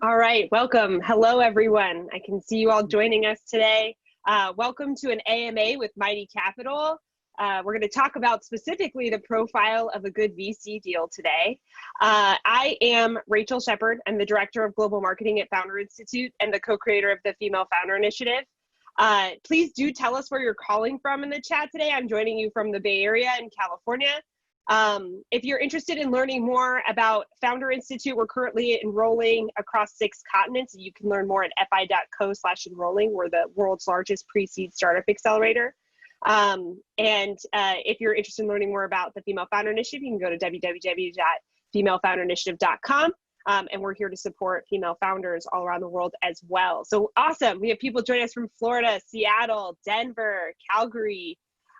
All right, welcome. Hello, everyone. I can see you all joining us today. Welcome to an AMA with Mighty Capital. We're going to talk about specifically the profile of a good VC deal today. I am Rachel Shepard. I'm the Director of Global Marketing at Founder Institute and the co-creator of the Female Founder Initiative. Please do tell us where you're calling from in the chat today. I'm joining you from the Bay Area in California. If you're interested in learning more about Founder Institute, we're currently enrolling across 6 continents. You can learn more at fi.co/enrolling. We're the world's largest pre-seed startup accelerator. If you're interested in learning more about the Female Founder Initiative, you can go to www.femalefounderinitiative.com. And we're here to support female founders all around the world as well. So awesome. We have people joining us from Florida, Seattle, Denver, Calgary,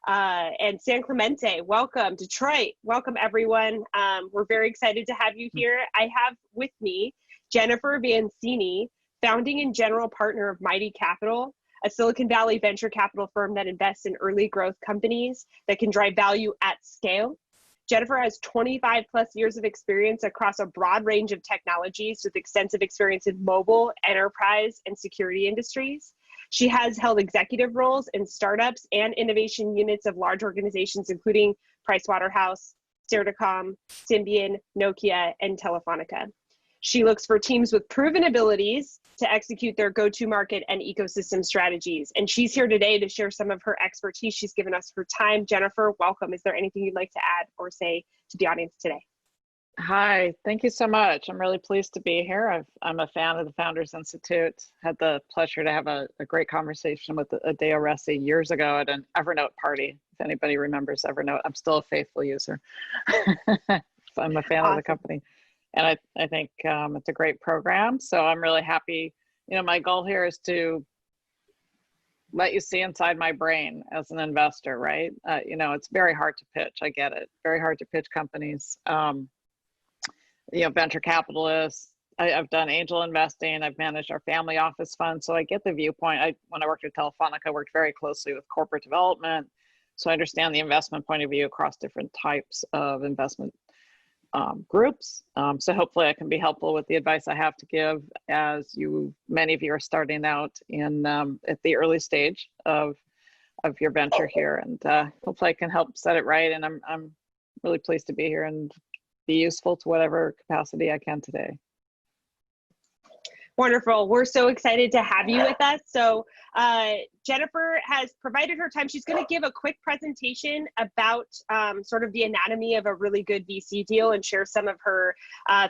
and San Clemente. Welcome. Detroit. Welcome, everyone. We're very excited to have you here. I have with me Jennifer Vancini, founding and general partner of Mighty Capital, a Silicon Valley venture capital firm that invests in early growth companies that can drive value at scale. Jennifer has 25 plus years of experience across a broad range of technologies with extensive experience in mobile, enterprise, and security industries. She has held executive roles in startups and innovation units of large organizations, including Pricewaterhouse, Certicom, Symbian, Nokia, and Telefonica. She looks for teams with proven abilities to execute their go-to-market and ecosystem strategies. And she's here today to share some of her expertise. She's given us her time. Jennifer, welcome. Is there anything you'd like to add or say to the audience today? Hi, thank you so much. I'm really pleased to be here. I'm a fan of the Founders Institute. Had the pleasure to have a great conversation with Adeo Ressi years ago at an Evernote party. If anybody remembers Evernote, I'm still a faithful user. I'm a fan of the company. And I think it's a great program. So I'm really happy. You know, my goal here is to let you see inside my brain as an investor, right? You know, it's very hard to pitch. I get it. Very hard to pitch companies. You know, venture capitalists. I've done angel investing. I've managed our family office fund. So I get the viewpoint. When I worked at Telefonica, I worked very closely with corporate development. So I understand the investment point of view across different types of investment groups. So hopefully I can be helpful with the advice I have to give as many of you are starting out in at the early stage of your venture here, and hopefully I can help set it right. And I'm really pleased to be here and be useful to whatever capacity I can today. Wonderful. We're so excited to have you with us. So Jennifer has provided her time. She's going to give a quick presentation about sort of the anatomy of a really good VC deal and share some of her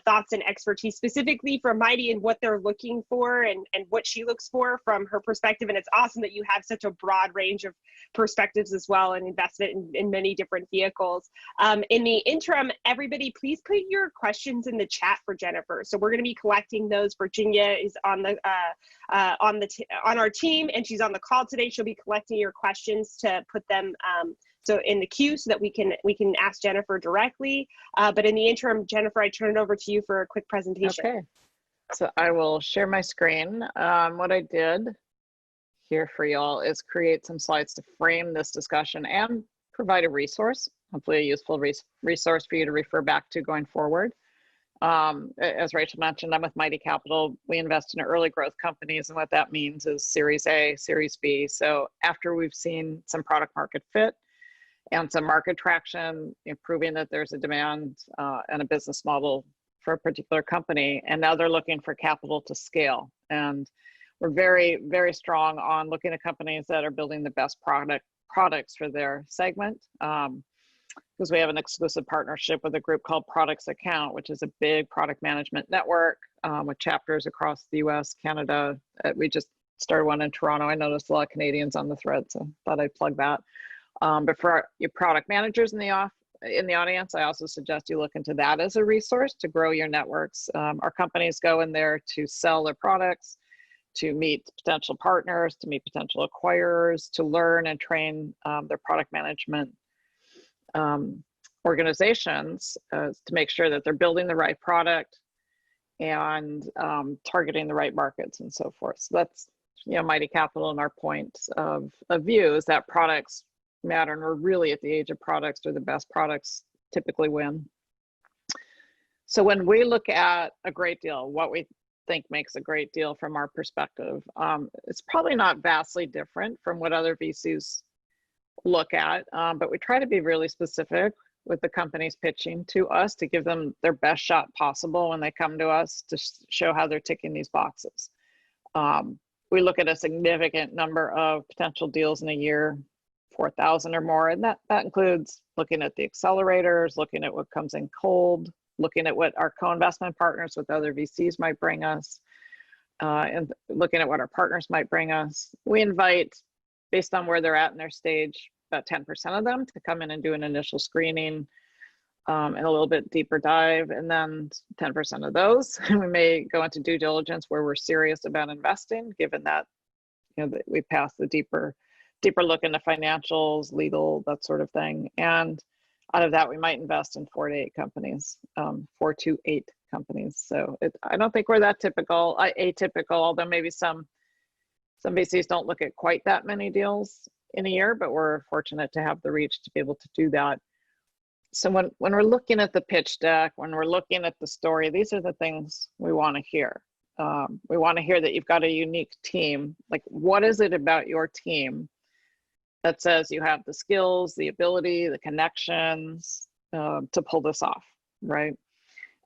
thoughts and expertise specifically from Mighty and what they're looking for and what she looks for from her perspective. And it's awesome that you have such a broad range of perspectives as well and investment in many different vehicles. In the interim, everybody, please put your questions in the chat for Jennifer. So we're going to be collecting those. Virginia is on our team, and she's on the call today. She'll be collecting your questions to put them so in the queue so that we can ask Jennifer directly. But in the interim, Jennifer, I turn it over to you for a quick presentation. Okay, so I will share my screen. What I did here for y'all is create some slides to frame this discussion and provide a resource, hopefully a useful resource for you to refer back to going forward. As Rachel mentioned, I'm with Mighty Capital. We invest in early growth companies, and what that means is Series A, Series B. So after we've seen some product market fit and some market traction, proving that there's a demand and a business model for a particular company, and now they're looking for capital to scale. And we're very, very strong on looking at companies that are building the best products for their segment. Because we have an exclusive partnership with a group called Products Account, which is a big product management network with chapters across the US, Canada. We just started one in Toronto. I noticed a lot of Canadians on the thread, so thought I'd plug that. But for your product managers in the audience, I also suggest you look into that as a resource to grow your networks. Our companies go in there to sell their products, to meet potential partners, to meet potential acquirers, to learn and train their product management organizations to make sure that they're building the right product and targeting the right markets and so forth. So that's, you know, Mighty Capital, and our point of view is that products matter, and we're really at the age of products, or the best products typically win. So when we look at a great deal, what we think makes a great deal from our perspective. It's probably not vastly different from what other VCs look at, but we try to be really specific with the companies pitching to us to give them their best shot possible when they come to us to show how they're ticking these boxes. We look at a significant number of potential deals in a year, 4,000 or more, and that includes looking at the accelerators, looking at what comes in cold, looking at what our co-investment partners with other VCs might bring us, and looking at what our partners might bring us. We invite, based on where they're at in their stage, about 10% of them to come in and do an initial screening and a little bit deeper dive. And then 10% of those, we may go into due diligence where we're serious about investing, given that, that we pass the deeper look into financials, legal, that sort of thing. And out of that, we might invest in 4 to 8 companies, 4 to 8 companies. So I don't think we're that atypical, although maybe some VCs don't look at quite that many deals in a year, but we're fortunate to have the reach to be able to do that. So when we're looking at the pitch deck, when we're looking at the story, these are the things we want to hear. We want to hear that you've got a unique team. Like, what is it about your team that says you have the skills, the ability, the connections to pull this off, right?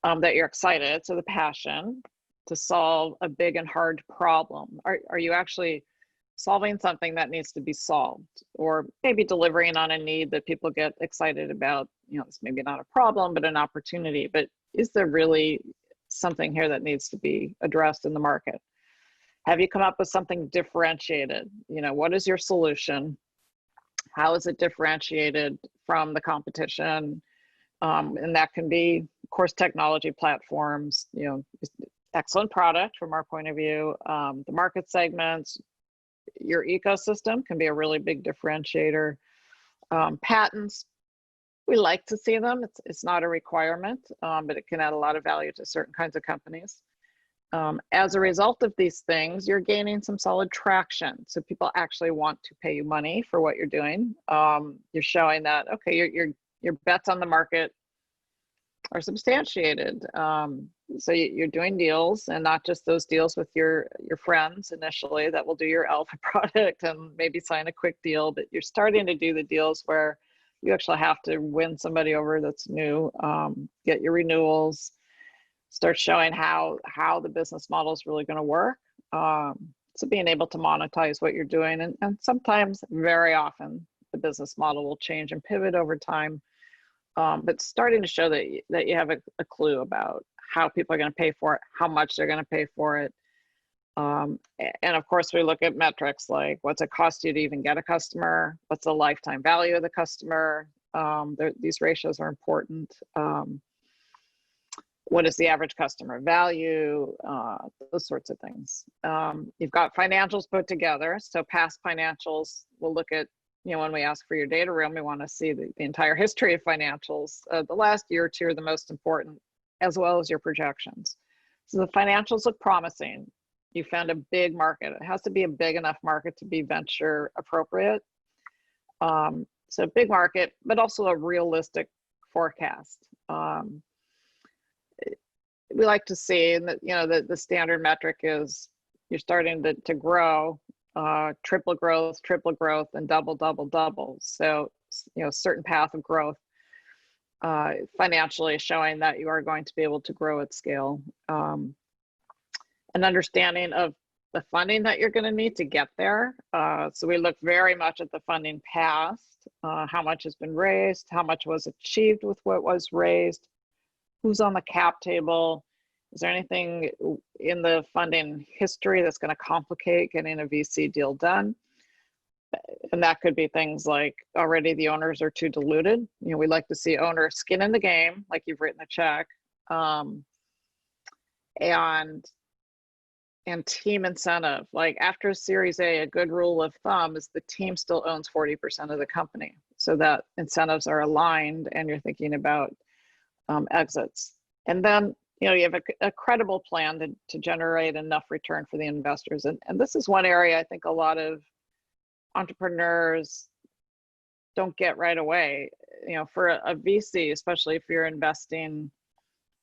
That you're excited, so the passion to solve a big and hard problem. Are you actually solving something that needs to be solved, or maybe delivering on a need that people get excited about? It's maybe not a problem, but an opportunity. But is there really something here that needs to be addressed in the market? Have you come up with something differentiated? What is your solution? How is it differentiated from the competition? And that can be, of course, technology platforms, excellent product from our point of view, the market segments, your ecosystem can be a really big differentiator. Patents, we like to see them. It's not a requirement, but it can add a lot of value to certain kinds of companies. As a result of these things, you're gaining some solid traction. So people actually want to pay you money for what you're doing. You're showing that, okay, your bets on the market are substantiated. So you're doing deals, and not just those deals with your friends initially that will do your alpha product and maybe sign a quick deal, but you're starting to do the deals where you actually have to win somebody over that's new, get your renewals, start showing how the business model is really going to work. So being able to monetize what you're doing, and sometimes, very often, the business model will change and pivot over time. But starting to show that you have a clue about how people are going to pay for it, how much they're going to pay for it. And of course, we look at metrics like, what's it cost you to even get a customer? What's the lifetime value of the customer? These ratios are important. What is the average customer value? Those sorts of things. You've got financials put together. So past financials, we'll look at, when we ask for your data room, we want to see the entire history of financials. The last year or two are the most important, as well as your projections. So the financials look promising. You found a big market. It has to be a big enough market to be venture appropriate. So big market, but also a realistic forecast. We like to see that, the standard metric is you're starting to grow. Triple growth, and double. So, certain path of growth, financially showing that you are going to be able to grow at scale. An understanding of the funding that you're going to need to get there. So we look very much at the funding past, how much has been raised, how much was achieved with what was raised, who's on the cap table. Is there anything in the funding history that's going to complicate getting a VC deal done? And that could be things like, already the owners are too diluted. We like to see owner skin in the game, like you've written a check, and team incentive. Like after Series A, a good rule of thumb is the team still owns 40% of the company, so that incentives are aligned and you're thinking about exits. And then you have a credible plan to generate enough return for the investors. And this is one area I think a lot of entrepreneurs don't get right away. For a VC, especially if you're investing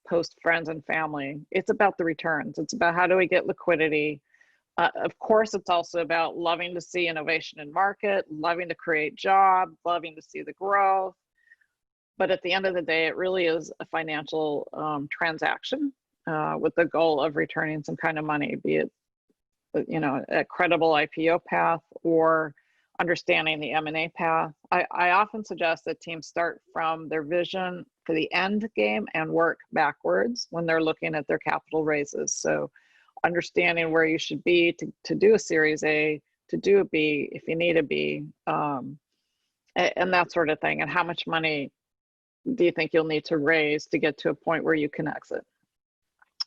post friends and family. It's about the returns. It's about how do we get liquidity. Of course, it's also about loving to see innovation in market, loving to create jobs, loving to see the growth. But at the end of the day, it really is a financial transaction with the goal of returning some kind of money, be it a credible IPO path or understanding the M&A path. I often suggest that teams start from their vision for the end game and work backwards when they're looking at their capital raises. So understanding where you should be to do a Series A, to do a B if you need a B, and that sort of thing. And how much money do you think you'll need to raise to get to a point where you can exit?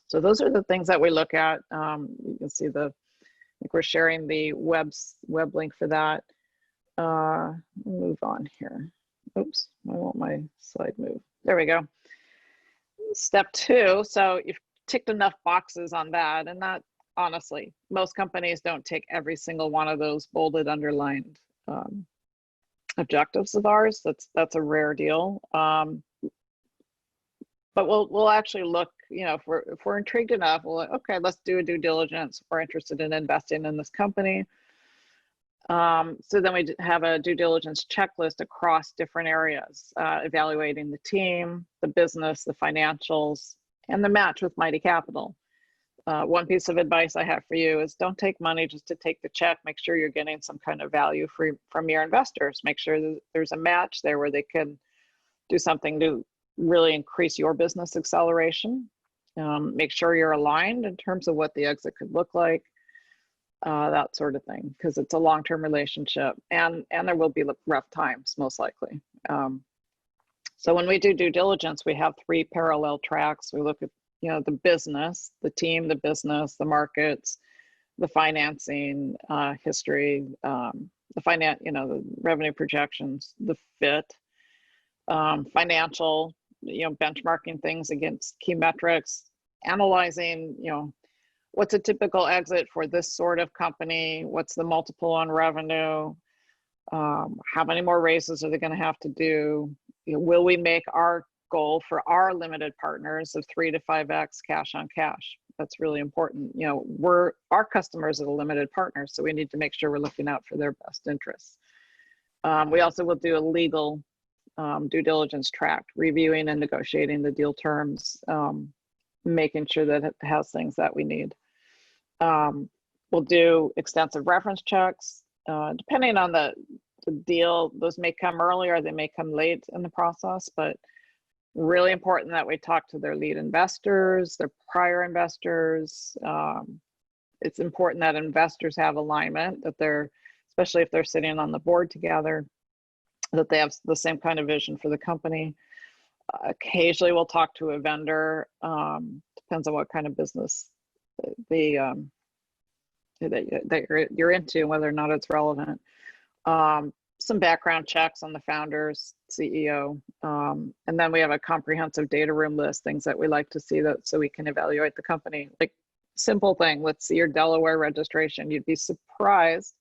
So those are the things that we look at. You can see I think we're sharing the web link for that. Move on here. Oops, why won't my slide move? There we go. Step 2, so you've ticked enough boxes on that, and that, honestly, most companies don't tick every single one of those bolded, underlined objectives of ours. That's a rare deal. But we'll actually look, if we're intrigued enough, we'll okay, let's do a due diligence. We're interested in investing in this company. So then we have a due diligence checklist across different areas, evaluating the team, the business, the financials, and the match with Mighty Capital. One piece of advice I have for you is don't take money just to take the check. Make sure you're getting some kind of value from your investors. Make sure that there's a match there where they can do something to really increase your business acceleration. Make sure you're aligned in terms of what the exit could look like, that sort of thing, because it's a long-term relationship, and there will be rough times, most likely. So when we do due diligence, we have 3 parallel tracks. We look at the business, the team, the business, the markets, the financing history, the revenue projections, the fit, financial, benchmarking things against key metrics, analyzing, what's a typical exit for this sort of company? What's the multiple on revenue? How many more raises are they going to have to do? Will we make our goal for our limited partners of 3 to 5x cash on cash? That's really important. Our customers are the limited partners, so we need to make sure we're looking out for their best interests. We also will do a legal due diligence track, reviewing and negotiating the deal terms, making sure that it has things that we need. We'll do extensive reference checks. Depending on the deal, those may come early or they may come late in the process, but really important that we talk to their lead investors, their prior investors. It's important that investors have alignment, that especially if they're sitting on the board together, that they have the same kind of vision for the company. Occasionally we'll talk to a vendor, depends on what kind of business that you're into and whether or not it's relevant. Some background checks on the founders, CEO, and then we have a comprehensive data room list, things that we like to see so we can evaluate the company. Like simple thing, let's see your Delaware registration. You'd be surprised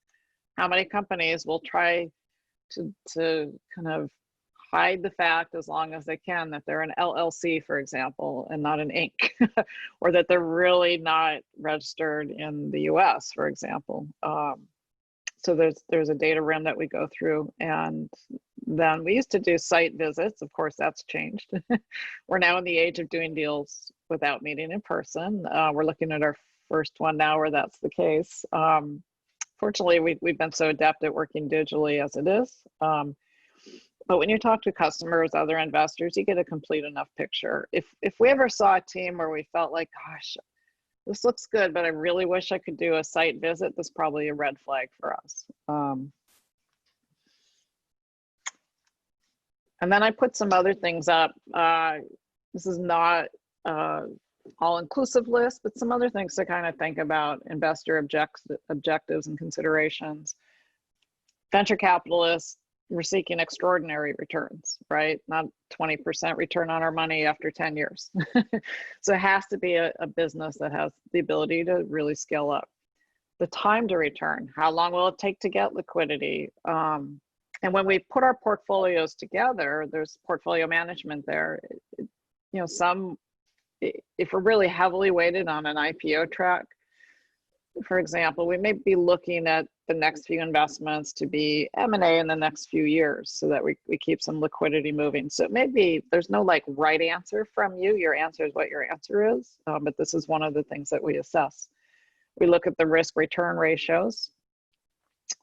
how many companies will try to kind of hide the fact, as long as they can, that they're an LLC, for example, and not an Inc., or that they're really not registered in the US, for example. So there's a data room that we go through, and then we used to do site visits. Of course, that's changed. We're now in the age of doing deals without meeting in person. We're looking at our first one now where that's the case. Fortunately, we've been so adept at working digitally as it is. But when you talk to customers, other investors, you get a complete enough picture. If we ever saw a team where we felt like, gosh, this looks good, but I really wish I could do a site visit, that's probably a red flag for us. And then I put some other things up. This is not all-inclusive list, but some other things to kind of think about: investor objectives and considerations. Venture capitalists, we're seeking extraordinary returns, right? Not 20% return on our money after 10 years. So it has to be a business that has the ability to really scale up. The time to return, how long will it take to get liquidity? And when we put our portfolios together, there's portfolio management there. Some if we're really heavily weighted on an IPO track, for example, we may be looking at the next few investments to be M&A in the next few years so that we keep some liquidity moving. So maybe there's no like right answer from you. Your answer is what your answer is. But this is one of the things that we assess. We look at the risk return ratios.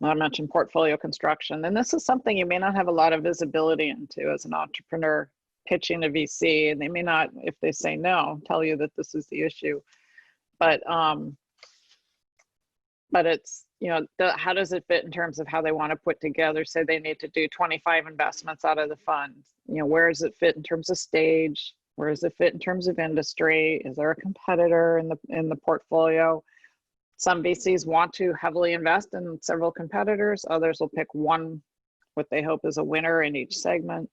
I mentioned portfolio construction, and this is something you may not have a lot of visibility into as an entrepreneur pitching a VC, and they may not, if they say no, tell you that this is the issue. But it's, you know, how does it fit in terms of how they want to put together, say they need to do 25 investments out of the fund. You know, where does it fit in terms of stage? Where does it fit in terms of industry? Is there a competitor in the portfolio? Some VCs want to heavily invest in several competitors. Others will pick one, what they hope is a winner in each segment.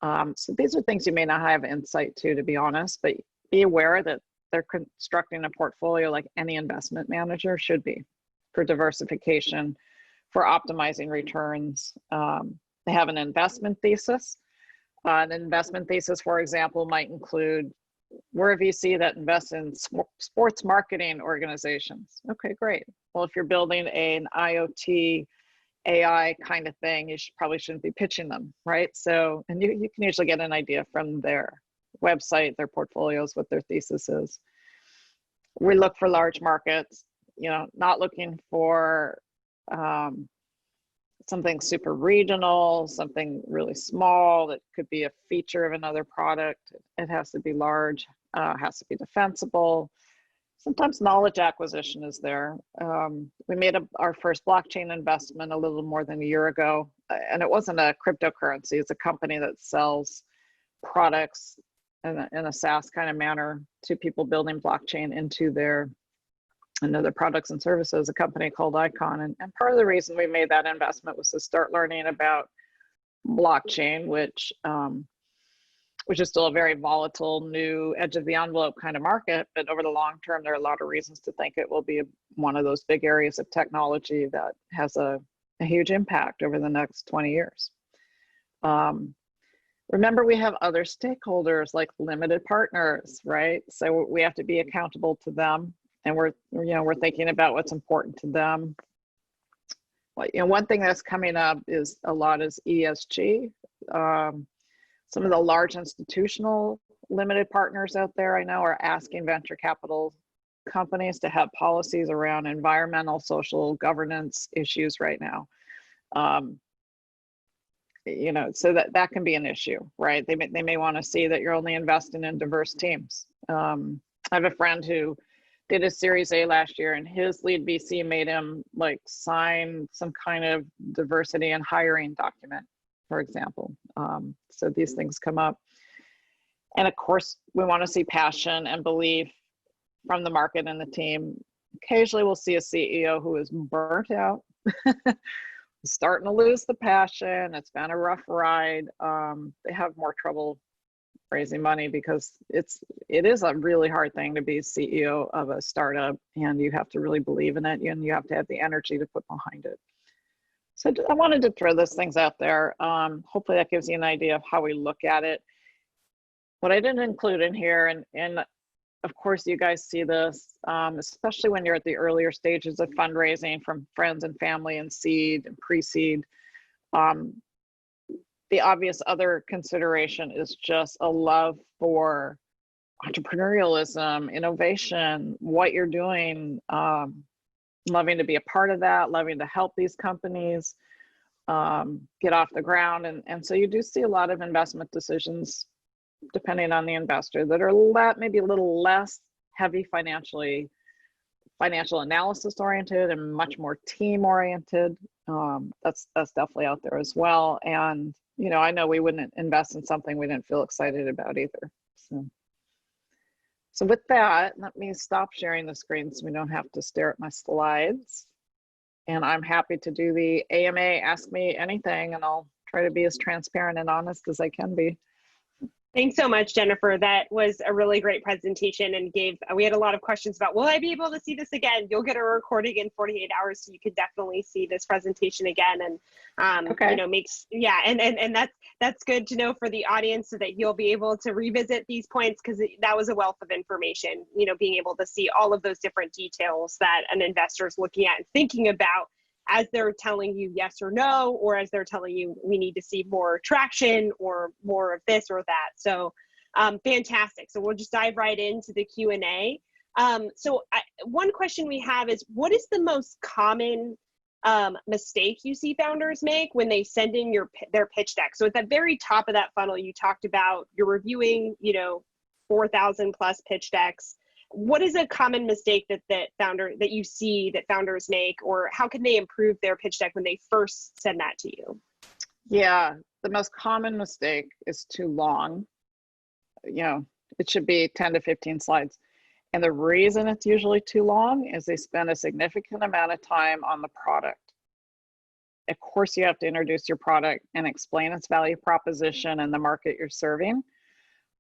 So these are things you may not have insight to be honest, but be aware that they're constructing a portfolio like any investment manager should be, for diversification, for optimizing returns. They have an investment thesis. An investment thesis, for example, might include, we're a VC that invests in sports marketing organizations. Okay, great. Well, if you're building an IoT, AI kind of thing, you probably shouldn't be pitching them, right? So, and you can usually get an idea from their website, their portfolios, what their thesis is. We look for large markets, you know, not looking for something super regional, something really small that could be a feature of another product. It has to be large, has to be defensible. Sometimes knowledge acquisition is there. We made our first blockchain investment a little more than a year ago, and it wasn't a cryptocurrency. It's a company that sells products in a SaaS kind of manner to people building blockchain into their products and services, a company called Icon. And part of the reason we made that investment was to start learning about blockchain, which is still a very volatile, new edge of the envelope kind of market. But over the long term, there are a lot of reasons to think it will be one of those big areas of technology that has a huge impact over the next 20 years. Remember, we have other stakeholders like limited partners, right? So we have to be accountable to them. And we're thinking about what's important to them. Well, you know, one thing that's coming up is ESG. Some of the large institutional limited partners out there I know are asking venture capital companies to have policies around environmental, social, governance issues right now. You know, so that can be an issue, right? They may want to see that you're only investing in diverse teams. I have a friend who did a Series A last year, and his lead VC made him like sign some kind of diversity and hiring document, for example. So these things come up. And of course, we want to see passion and belief from the market and the team. Occasionally we'll see a CEO who is burnt out, starting to lose the passion. It's been a rough ride. They have more trouble raising money because it is a really hard thing to be CEO of a startup, and you have to really believe in it, and you have to have the energy to put behind it. So I wanted to throw those things out there. Hopefully that gives you an idea of how we look at it. What I didn't include in here, and of course you guys see this, especially when you're at the earlier stages of fundraising from friends and family and seed and pre-seed, the obvious other consideration is just a love for entrepreneurialism, innovation, what you're doing, loving to be a part of that, loving to help these companies get off the ground. And so you do see a lot of investment decisions, depending on the investor, that are maybe a little less heavy financial analysis oriented and much more team oriented. That's definitely out there as well. And you know, I know we wouldn't invest in something we didn't feel excited about either. So with that, let me stop sharing the screen so we don't have to stare at my slides. And I'm happy to do the AMA Ask Me Anything, and I'll try to be as transparent and honest as I can be. Thanks so much, Jennifer. That was a really great presentation and we had a lot of questions about, will I be able to see this again? You'll get a recording in 48 hours, so you could definitely see this presentation again. And, Okay. and that's good to know for the audience, so that you'll be able to revisit these points, because that was a wealth of information, being able to see all of those different details that an investor is looking at and thinking about as they're telling you yes or no, or as they're telling you we need to see more traction or more of this or that. So fantastic. So we'll just dive right into the Q&A. One question we have is, what is the most common mistake you see founders make when they send in their pitch deck? So at the very top of that funnel, you talked about you're reviewing, 4,000 plus pitch decks. What is a common mistake that you see that founders make, or how can they improve their pitch deck when they first send that to you? Yeah, the most common mistake is too long. It should be 10 to 15 slides. And the reason it's usually too long is they spend a significant amount of time on the product. Of course, you have to introduce your product and explain its value proposition and the market you're serving.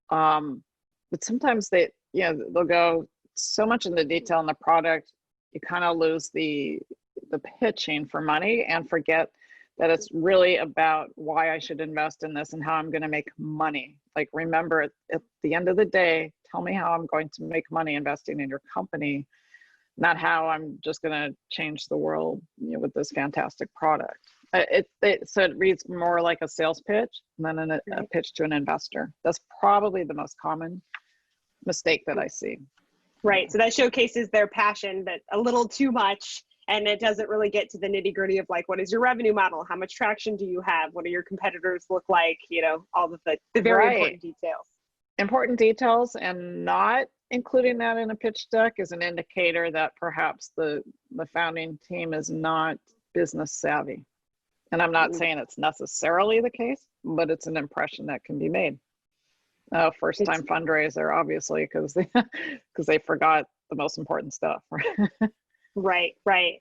But sometimes they'll go so much into detail in the product, you kind of lose the pitching for money and forget that it's really about why I should invest in this and how I'm going to make money. Like, remember, at the end of the day, tell me how I'm going to make money investing in your company, not how I'm just going to change the world, with this fantastic product. So it reads more like a sales pitch than a pitch to an investor. That's probably the most common mistake that I see. Right. So that showcases their passion, but a little too much. And it doesn't really get to the nitty gritty of, like, what is your revenue model? How much traction do you have? What do your competitors look like? All of the very important details. Important details, and not including that in a pitch deck is an indicator that perhaps the founding team is not business savvy. And I'm not saying it's necessarily the case, but it's an impression that can be made. First time fundraiser, obviously, because they forgot the most important stuff. Right.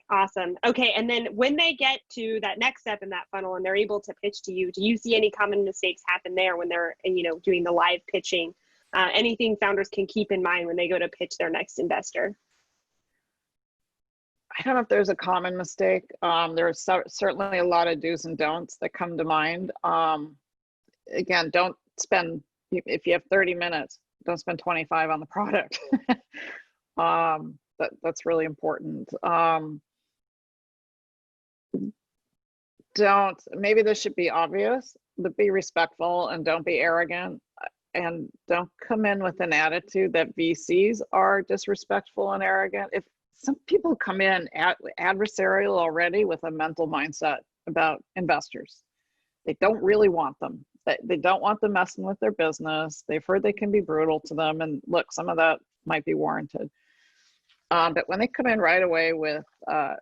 Awesome. Okay. And then when they get to that next step in that funnel and they're able to pitch to you, do you see any common mistakes happen there when they're, doing the live pitching? Anything founders can keep in mind when they go to pitch their next investor? I don't know if there's a common mistake. There's certainly a lot of do's and don'ts that come to mind. Again, don't spend, if you have 30 minutes, don't spend 25 on the product. That's really important. Maybe this should be obvious, but be respectful and don't be arrogant, and don't come in with an attitude that VCs are disrespectful and arrogant. If some people come in adversarial already with a mental mindset about investors, they don't really want them. They don't want them messing with their business. They've heard they can be brutal to them, and look, some of that might be warranted. But when they come in right away with a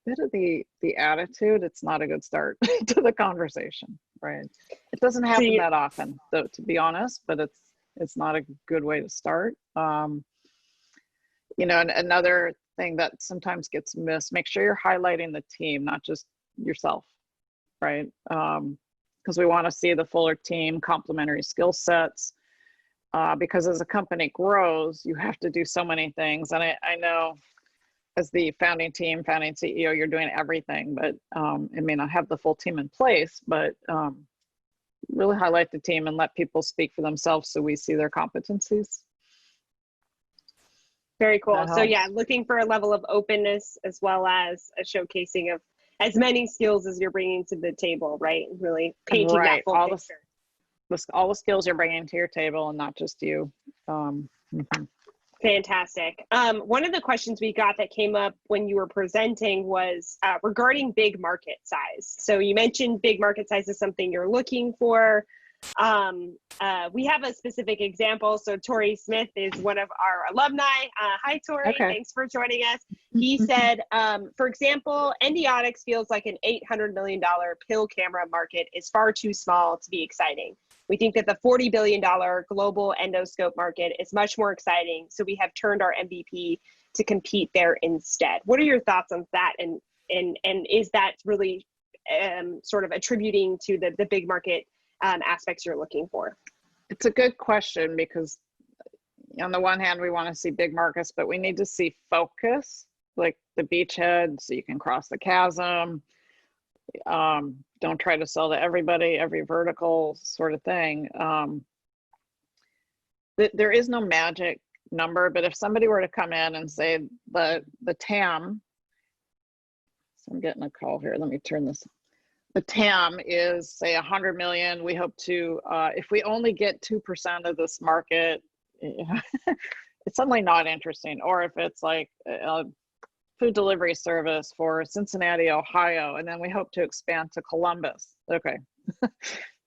bit of the attitude, it's not a good start to the conversation, right? It doesn't happen that often, though, to be honest, but it's not a good way to start. And another thing that sometimes gets missed, make sure you're highlighting the team, not just yourself, right? Because we want to see the fuller team, complementary skill sets. Because as a company grows, you have to do so many things. And I know as the founding CEO, you're doing everything, but it may not have the full team in place, but really highlight the team and let people speak for themselves so we see their competencies. Very cool. So yeah, looking for a level of openness as well as a showcasing of as many skills as you're bringing to the table, right? Really painting that full picture. All the skills you're bringing to your table and not just you. Fantastic. One of the questions we got that came up when you were presenting was regarding big market size. So you mentioned big market size is something you're looking for. We have a specific example. So Tori Smith is one of our alumni. Hi, Tori. Okay. Thanks for joining us. He said, for example, Endiotics feels like an $800 million pill camera market is far too small to be exciting. We think that the $40 billion global endoscope market is much more exciting. So we have turned our MVP to compete there instead. What are your thoughts on that? And is that really sort of attributing to the big market aspects you're looking for? It's a good question because on the one hand, we want to see big markets, but we need to see focus, like the beachhead, so you can cross the chasm. Don't try to sell to everybody, every vertical sort of thing. There is no magic number, but if somebody were to come in and say the TAM, so I'm getting a call here, let me turn this. The TAM is say 100 million. We hope to, if we only get 2% of this market, it's suddenly not interesting. Or if it's like a food delivery service for Cincinnati, Ohio, and then we hope to expand to Columbus. Okay,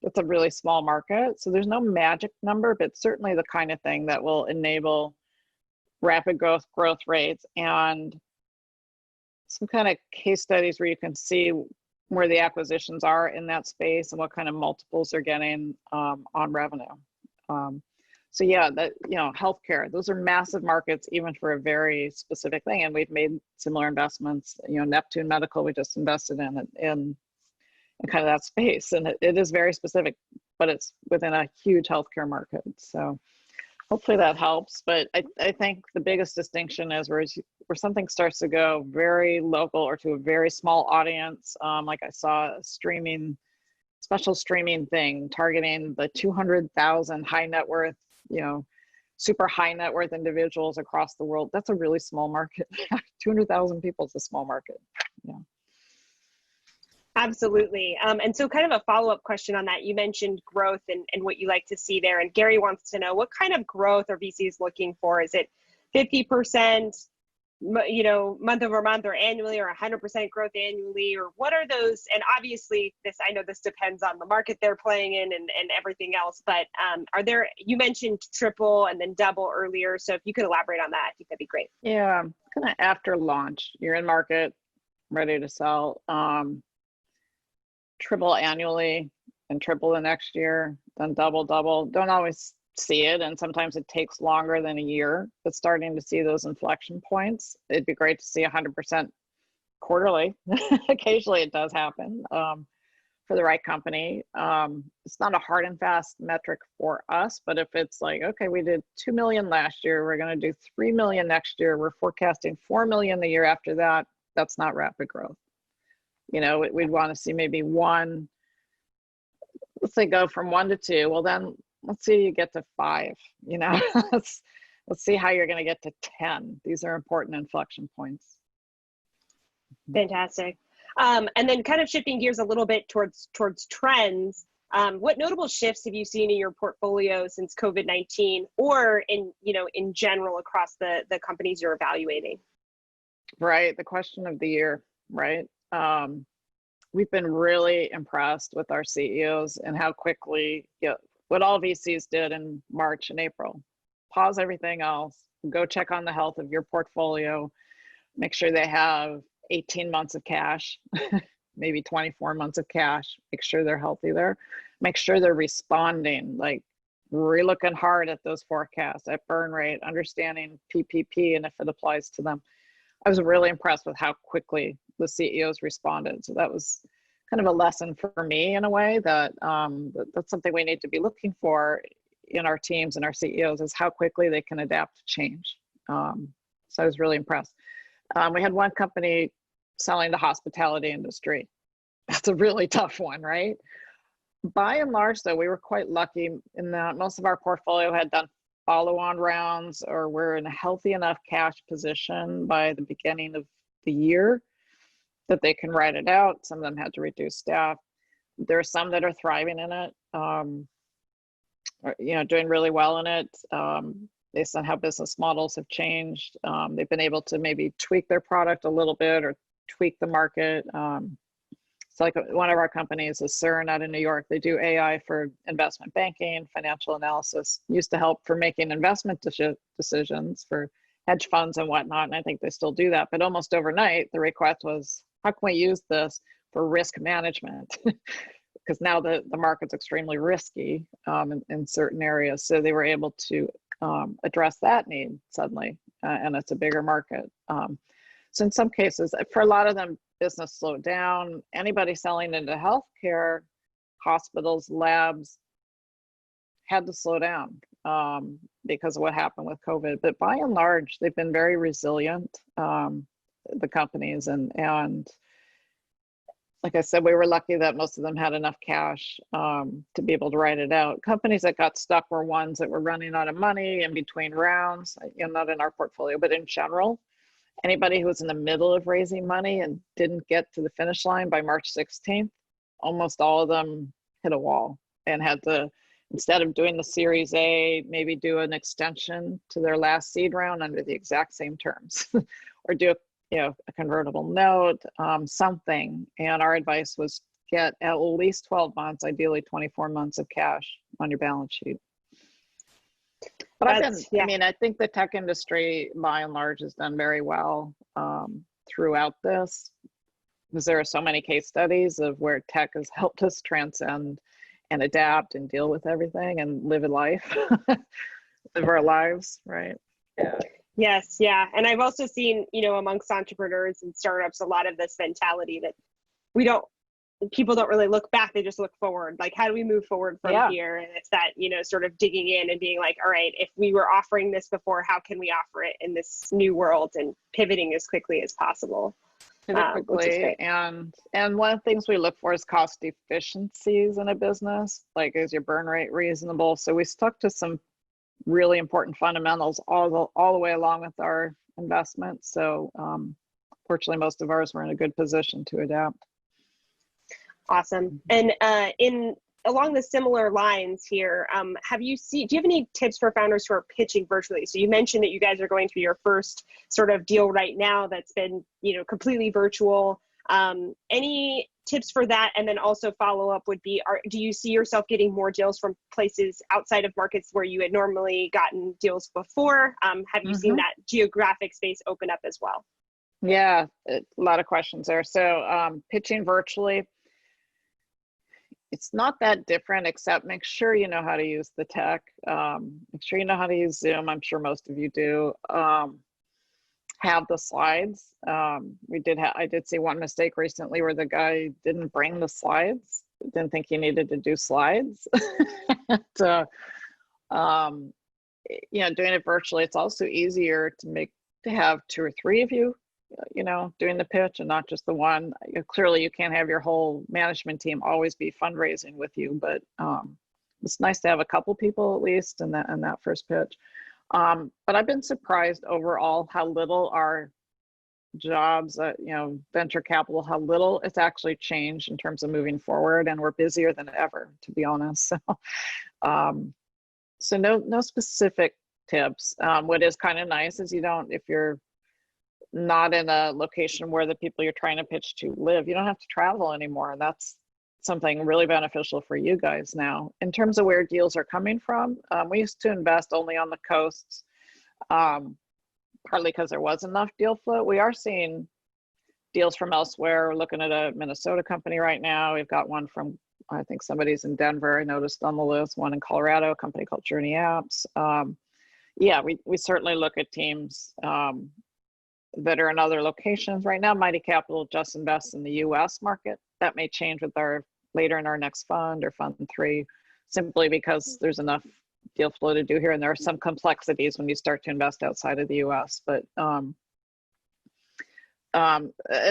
that's a really small market. So there's no magic number, but certainly the kind of thing that will enable rapid growth rates and some kind of case studies where you can see where the acquisitions are in that space and what kind of multiples they're getting on revenue. So yeah, that, you know, healthcare, those are massive markets, even for a very specific thing. And we've made similar investments, you know, Neptune Medical, we just invested in kind of that space. And it is very specific, but it's within a huge healthcare market. So hopefully that helps. But I think the biggest distinction is where something starts to go very local or to a very small audience. Like I saw a special streaming thing targeting the 200,000 high net worth, you know, super high net worth individuals across the world. That's a really small market. 200,000 people is a small market. Yeah. Absolutely. And so kind of a follow-up question on that, you mentioned growth and what you like to see there. And Gary wants to know, what kind of growth are VCs looking for? Is it 50%, you know, month over month or annually, or 100% growth annually, or what are those? And obviously this, I know this depends on the market they're playing in and everything else, but are there, you mentioned triple and then double earlier. So if you could elaborate on that, I think that'd be great. Yeah, kind of after launch, you're in market, ready to sell, triple annually and triple the next year, then double. Don't always see it, and sometimes it takes longer than a year, but starting to see those inflection points. It'd be great to see 100% quarterly. Occasionally it does happen for the right company. It's not a hard and fast metric for us, but if it's like, okay, we did 2 million last year, we're going to do 3 million next year, we're forecasting 4 million the year after that, that's not rapid growth. You know, we'd want to see maybe one, let's say go from 1 to 2. Well, then let's see you get to 5, you know, let's see how you're going to get to 10. These are important inflection points. Fantastic. And then kind of shifting gears a little bit towards trends, what notable shifts have you seen in your portfolio since COVID-19, or in, you know, in general across the companies you're evaluating? Right, the question of the year, right? We've been really impressed with our CEOs and how quickly, you know, what all VCs did in March and April. Pause everything else, go check on the health of your portfolio, make sure they have 18 months of cash, maybe 24 months of cash, make sure they're healthy there, make sure they're responding, like re-looking hard at those forecasts, at burn rate, understanding PPP and if it applies to them. I was really impressed with how quickly the CEOs responded. So that was kind of a lesson for me in a way that that's something we need to be looking for in our teams and our CEOs, is how quickly they can adapt to change. So I was really impressed. We had one company selling to hospitality industry. That's a really tough one, right? By and large, though, we were quite lucky in that most of our portfolio had done follow-on rounds, or we're in a healthy enough cash position by the beginning of the year that they can ride it out. Some of them had to reduce staff. There are some that are thriving in it, you know, doing really well in it, based on how business models have changed. They've been able to maybe tweak their product a little bit or tweak the market. It's like one of our companies is CERN out of New York. They do AI for investment banking, financial analysis, used to help for making investment decisions for hedge funds and whatnot. And I think they still do that. But almost overnight, the request was, how can we use this for risk management? Because now the market's extremely risky in certain areas. So they were able to address that need suddenly, and it's a bigger market. So in some cases, for a lot of them, business slowed down. Anybody selling into healthcare, hospitals, labs, had to slow down because of what happened with COVID. But by and large, they've been very resilient, the companies, and like I said, we were lucky that most of them had enough cash to be able to ride it out. Companies that got stuck were ones that were running out of money in between rounds, not in our portfolio, but in general. Anybody who was in the middle of raising money and didn't get to the finish line by March 16th, almost all of them hit a wall and had to, instead of doing the Series A, maybe do an extension to their last seed round under the exact same terms, or do a convertible note, something. And our advice was get at least 12 months, ideally 24 months of cash on your balance sheet. But I think the tech industry by and large has done very well throughout this, because there are so many case studies of where tech has helped us transcend and adapt and deal with everything and live a life, live our lives, right? Yeah. Yes, yeah. And I've also seen, amongst entrepreneurs and startups, a lot of this mentality that people don't really look back, they just look forward. Like, how do we move forward from here? And it's that, sort of digging in and being like, all right, if we were offering this before, how can we offer it in this new world, and pivoting as quickly as possible. Quickly. And one of the things we look for is cost efficiencies in a business. Like, is your burn rate reasonable? So we stuck to some really important fundamentals all the way along with our investments. So fortunately, most of ours were in a good position to adapt. Awesome. And along the similar lines here, do you have any tips for founders who are pitching virtually? So you mentioned that you guys are going through your first sort of deal right now that's been, completely virtual. Any tips for that? And then also follow up would be, do you see yourself getting more deals from places outside of markets where you had normally gotten deals before? Have you seen that geographic space open up as well? Yeah, a lot of questions there. So pitching virtually, it's not that different, except make sure you know how to use the tech. Make sure you know how to use Zoom. I'm sure most of you do. Have the slides. I did see one mistake recently where the guy didn't bring the slides. Didn't think he needed to do slides. So, doing it virtually, it's also easier to have 2 or 3 of you, doing the pitch and not just the one. Clearly, you can't have your whole management team always be fundraising with you, but it's nice to have a couple people at least in that first pitch. But I've been surprised overall how little our jobs, venture capital, how little it's actually changed in terms of moving forward, and we're busier than ever, to be honest. So no specific tips. What is kind of nice is if you're not in a location where the people you're trying to pitch to live, you don't have to travel anymore. And that's something really beneficial for you guys now. In terms of where deals are coming from, we used to invest only on the coasts, partly because there was enough deal flow. We are seeing deals from elsewhere. We're looking at a Minnesota company right now. We've got one from, I think somebody's in Denver, I noticed on the list, one in Colorado, a company called Journey Apps. We certainly look at teams that are in other locations. Right now, Mighty Capital just invests in the US market. That may change later in our next fund or fund 3, simply because there's enough deal flow to do here. And there are some complexities when you start to invest outside of the US. But a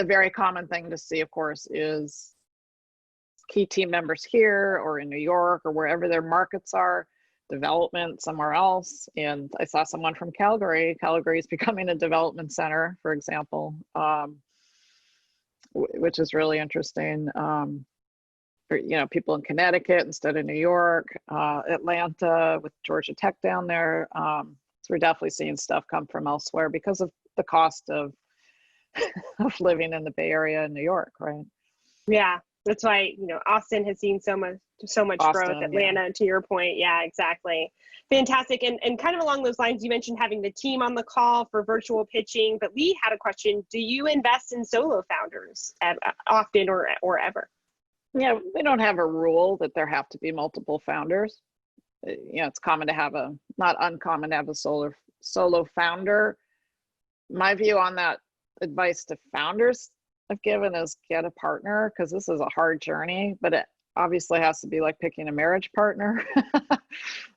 very common thing to see, of course, is key team members here or in New York or wherever their markets are, development somewhere else. And I saw someone from Calgary. Calgary is becoming a development center, for example, which is really interesting. People in Connecticut instead of New York, Atlanta with Georgia Tech down there. So we're definitely seeing stuff come from elsewhere because of the cost of living in the Bay Area in New York, right? Yeah. That's why, Austin has seen so much growth. Atlanta, to your point. Yeah, exactly. Fantastic. And kind of along those lines, you mentioned having the team on the call for virtual pitching, but Lee had a question. Do you invest in solo founders often or ever? Yeah, we don't have a rule that there have to be multiple founders. It's common to have not uncommon to have a solo founder. My view on that advice to founders I've given is get a partner, because this is a hard journey, but obviously has to be like picking a marriage partner,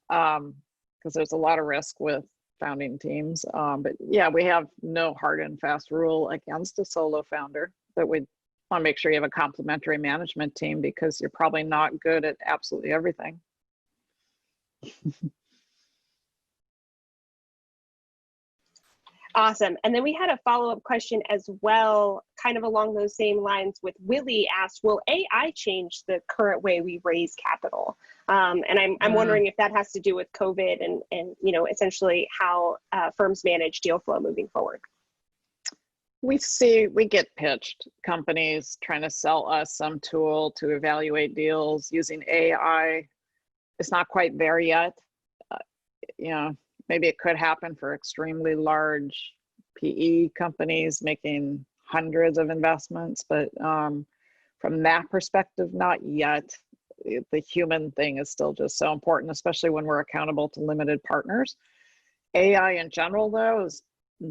because there's a lot of risk with founding teams. But yeah, we have no hard and fast rule against a solo founder, but we want to make sure you have a complementary management team because you're probably not good at absolutely everything. Awesome. And then we had a follow-up question as well, kind of along those same lines with Willie asked, will AI change the current way we raise capital? And I'm wondering if that has to do with COVID and essentially how firms manage deal flow moving forward. We get pitched companies trying to sell us some tool to evaluate deals using AI. It's not quite there yet. Maybe it could happen for extremely large PE companies making hundreds of investments, but from that perspective, not yet. The human thing is still just so important, especially when we're accountable to limited partners. AI in general, though, is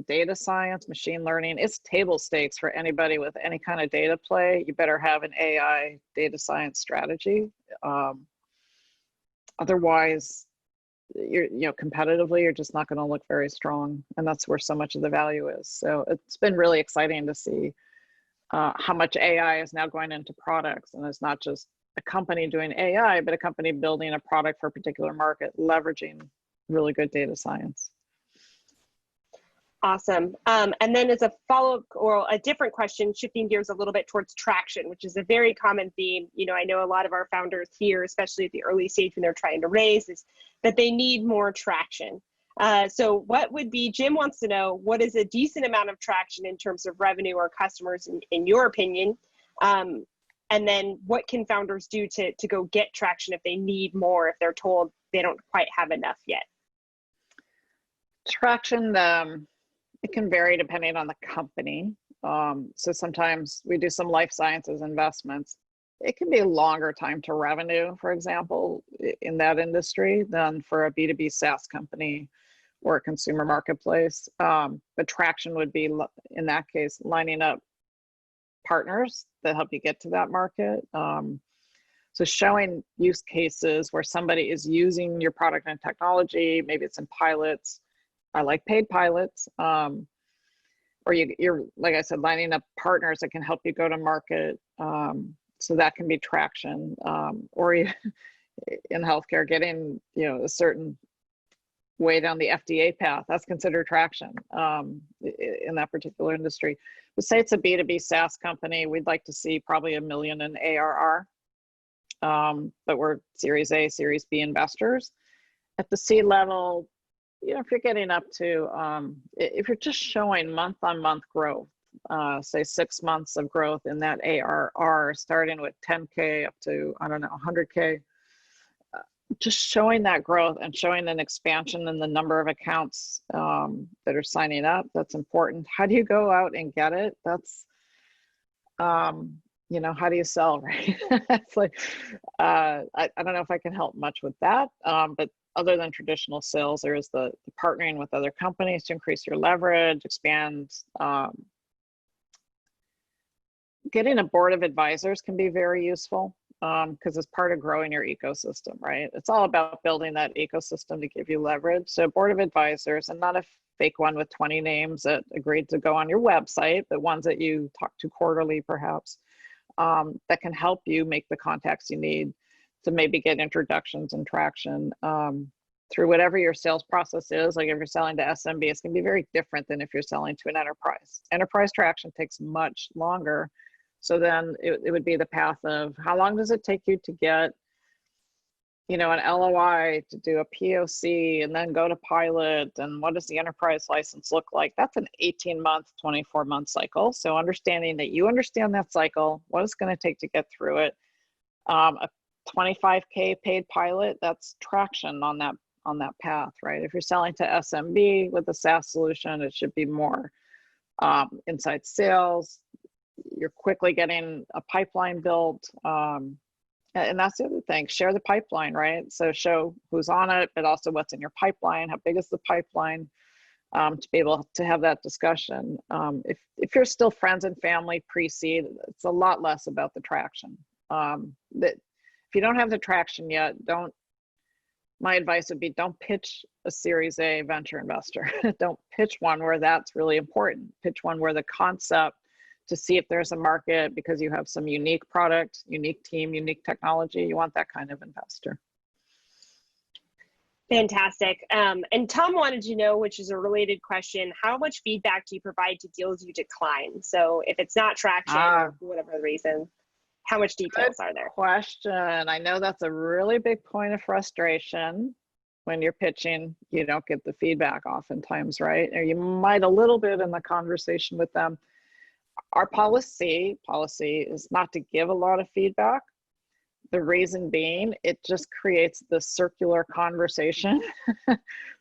data science, machine learning. It's table stakes for anybody with any kind of data play. You better have an AI data science strategy. Otherwise, competitively, you're just not going to look very strong, and that's where so much of the value is. So it's been really exciting to see how much AI is now going into products, and it's not just a company doing AI, but a company building a product for a particular market, leveraging really good data science. Awesome. And then as a follow-up or a different question, shifting gears a little bit towards traction, which is a very common theme. I know a lot of our founders here, especially at the early stage when they're trying to raise, is that they need more traction. So what would be, Jim wants to know, what is a decent amount of traction in terms of revenue or customers in your opinion? And then what can founders do to go get traction if they need more, if they're told they don't quite have enough yet? Traction, it can vary depending on the company. So sometimes we do some life sciences investments. It can be a longer time to revenue, for example, in that industry than for a B2B SaaS company or a consumer marketplace. But traction would be, in that case, lining up partners that help you get to that market. So showing use cases where somebody is using your product and technology, maybe it's in pilots. I like paid pilots, or you're, like I said, lining up partners that can help you go to market. So that can be traction, or in healthcare, getting a certain way down the FDA path. That's considered traction in that particular industry. But say it's a B2B SaaS company, we'd like to see probably $1 million in ARR, but we're Series A, Series B investors. At the C level, if you're getting up to, if you're just showing month-on-month growth, say 6 months of growth in that ARR, starting with 10K up to, 100K, just showing that growth and showing an expansion in the number of accounts that are signing up, that's important. How do you go out and get it? That's, how do you sell, right? It's like, I don't know if I can help much with that, but other than traditional sales, there is the partnering with other companies to increase your leverage, expand. Getting a board of advisors can be very useful because it's part of growing your ecosystem, right? It's all about building that ecosystem to give you leverage. So board of advisors, and not a fake one with 20 names that agreed to go on your website, but ones that you talk to quarterly perhaps, that can help you make the contacts you need to maybe get introductions and traction through whatever your sales process is. Like if you're selling to SMB, it's going to be very different than if you're selling to an enterprise. Enterprise traction takes much longer. So then it would be the path of how long does it take you to get, an LOI, to do a POC, and then go to pilot, and what does the enterprise license look like? That's an 18-month, 24-month cycle. So understanding that you understand that cycle, what it's going to take to get through it. A 25K paid pilot, that's traction on that path, right? If you're selling to SMB with a SaaS solution, it should be more inside sales. You're quickly getting a pipeline built. And that's the other thing, share the pipeline, right? So show who's on it, but also what's in your pipeline, how big is the pipeline, to be able to have that discussion. If you're still friends and family pre-seed, it's a lot less about the traction. if you don't have the traction yet, my advice would be don't pitch a Series A venture investor. Don't pitch one where that's really important. Pitch one where the concept to see if there's a market because you have some unique product, unique team, unique technology. You want that kind of investor. Fantastic. And Tom wanted to know, which is a related question, how much feedback do you provide to deals you decline? So if it's not traction or for whatever the reason, how much details are there? Question. I know that's a really big point of frustration when you're pitching. You don't get the feedback oftentimes, right? Or you might a little bit in the conversation with them. Our policy is not to give a lot of feedback. The reason being, it just creates this circular conversation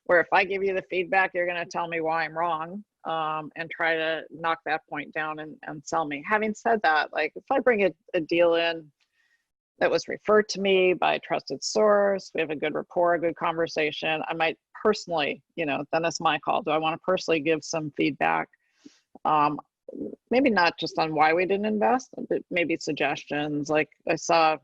where if I give you the feedback, you're going to tell me why I'm wrong, and try to knock that point down and sell me. Having said that, like if I bring a deal in that was referred to me by a trusted source, we have a good rapport, a good conversation, I might personally, then it's my call. Do I want to personally give some feedback? Maybe not just on why we didn't invest, but maybe suggestions. Like I saw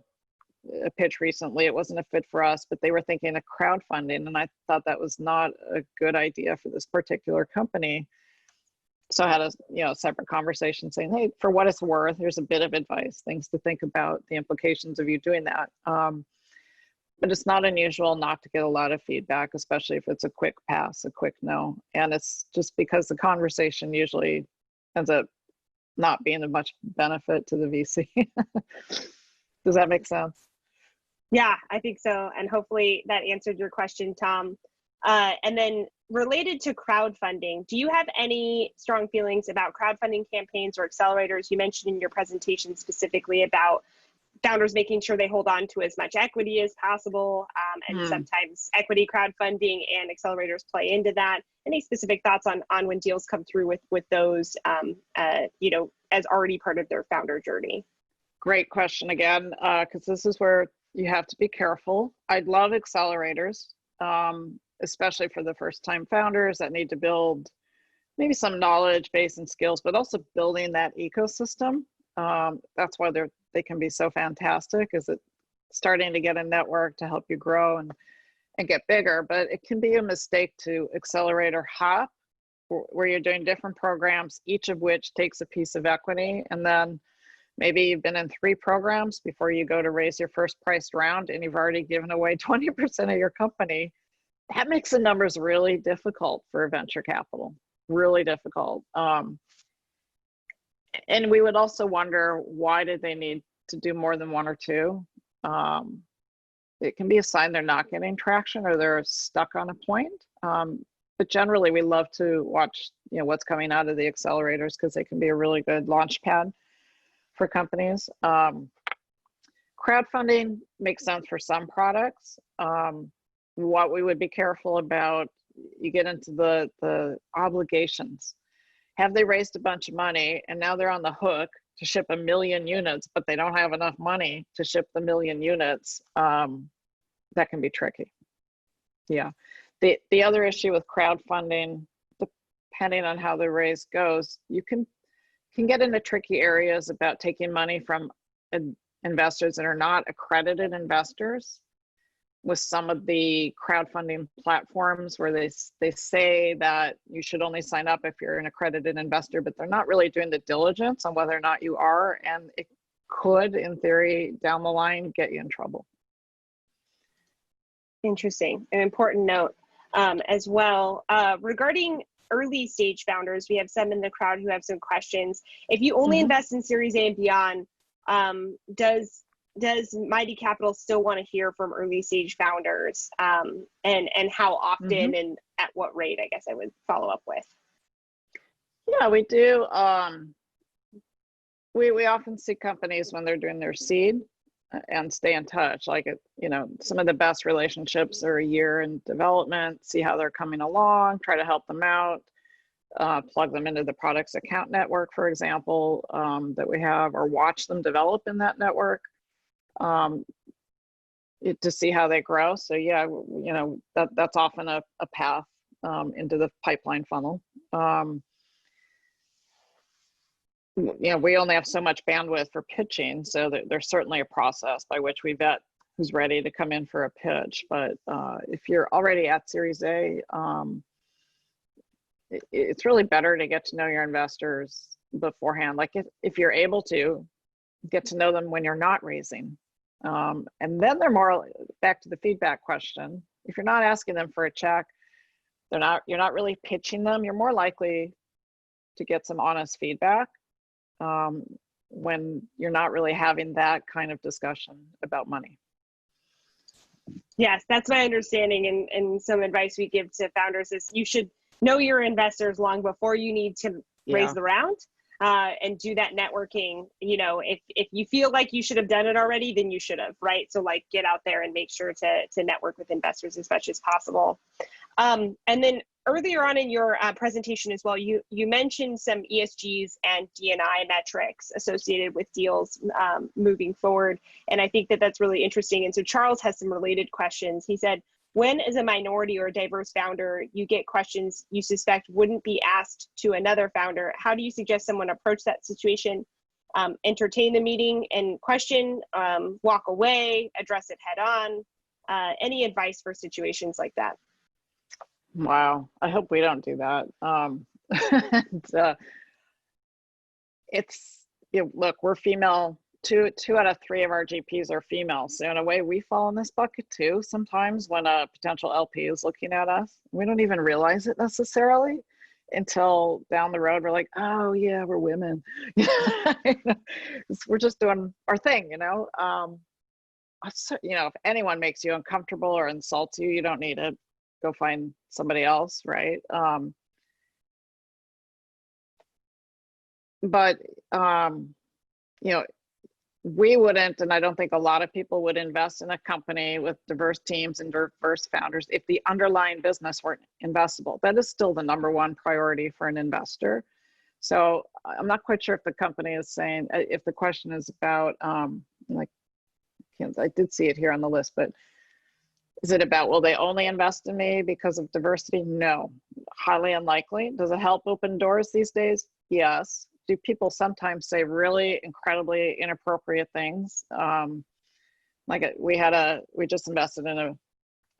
a pitch recently, it wasn't a fit for us, but they were thinking of crowdfunding, and I thought that was not a good idea for this particular company. So I had a separate conversation saying, hey, for what it's worth, here's a bit of advice, things to think about, the implications of you doing that. But it's not unusual not to get a lot of feedback, especially if it's a quick pass, a quick no. And it's just because the conversation usually ends up not being of much benefit to the VC. Does that make sense? Yeah, I think so. And hopefully that answered your question, Tom. And then related to crowdfunding, do you have any strong feelings about crowdfunding campaigns or accelerators? You mentioned in your presentation specifically about founders making sure they hold on to as much equity as possible. And sometimes equity crowdfunding and accelerators play into that. Any specific thoughts on when deals come through with those, as already part of their founder journey? Great question again, because this is where you have to be careful. I'd love accelerators, especially for the first-time founders that need to build maybe some knowledge base and skills, but also building that ecosystem. That's why they can be so fantastic, is it starting to get a network to help you grow and get bigger. But it can be a mistake to accelerator hop, where you're doing different programs, each of which takes a piece of equity, and then maybe you've been in 3 programs before you go to raise your first priced round and you've already given away 20% of your company. That makes the numbers really difficult for venture capital, really difficult. And we would also wonder, why did they need to do more than 1 or 2? It can be a sign they're not getting traction or they're stuck on a point. But generally we love to watch what's coming out of the accelerators, because they can be a really good launch pad for companies. Crowdfunding makes sense for some products. What we would be careful about, you get into the obligations. Have they raised a bunch of money and now they're on the hook to ship 1 million units, but they don't have enough money to ship the 1 million units? That can be tricky. Yeah. The other issue with crowdfunding, depending on how the raise goes, you can get into tricky areas about taking money from investors that are not accredited investors, with some of the crowdfunding platforms where they say that you should only sign up if you're an accredited investor, but they're not really doing the diligence on whether or not you are, and it could, in theory, down the line, get you in trouble. Interesting. An important note as well. Regarding early stage founders, we have some in the crowd who have some questions. If you only invest in Series A and beyond, does Mighty Capital still want to hear from early stage founders, and how often and at what rate, I guess I would follow up with? Yeah, we do. We often see companies when they're doing their seed and stay in touch. Like, some of the best relationships are a year in development, see how they're coming along, try to help them out, plug them into the products account network, for example, that we have, or watch them develop in that network to see how they grow. So yeah, that's often a path into the pipeline funnel. We only have so much bandwidth for pitching, so there's certainly a process by which we vet who's ready to come in for a pitch. But if you're already at Series A, it's really better to get to know your investors beforehand. Like if you're able to get to know them when you're not raising. And then they're more back to the feedback question. If you're not asking them for a check, you're not really pitching them, you're more likely to get some honest feedback when you're not really having that kind of discussion about money. Yes, that's my understanding, and some advice we give to founders is you should know your investors long before you need to raise the round, and do that networking. You know, if you feel like you should have done it already, then you should have, right? So like get out there and make sure to network with investors as much as possible. And then earlier on in your presentation as well, you mentioned some ESGs and D&I metrics associated with deals moving forward. And I think that that's really interesting. And so Charles has some related questions. He said, when as a minority or a diverse founder, you get questions you suspect wouldn't be asked to another founder, how do you suggest someone approach that situation? Entertain the meeting and question, walk away, address it head on? Any advice for situations like that? Wow, I hope we don't do that. Look, we're female. Two out of three of our GPs are female. So in a way, we fall in this bucket too. Sometimes when a potential LP is looking at us, we don't even realize it necessarily until down the road. We're like, oh yeah, we're women. We're just doing our thing, you know. If anyone makes you uncomfortable or insults you, you don't need to go find somebody else, right? We wouldn't, and I don't think a lot of people would invest in a company with diverse teams and diverse founders if the underlying business weren't investable. That is still the number one priority for an investor. So I'm not quite sure if the company is saying, if the question is about, I did see it here on the list, but is it about, will they only invest in me because of diversity? No, highly unlikely. Does it help open doors these days? Yes. Do people sometimes say really incredibly inappropriate things? We just invested in a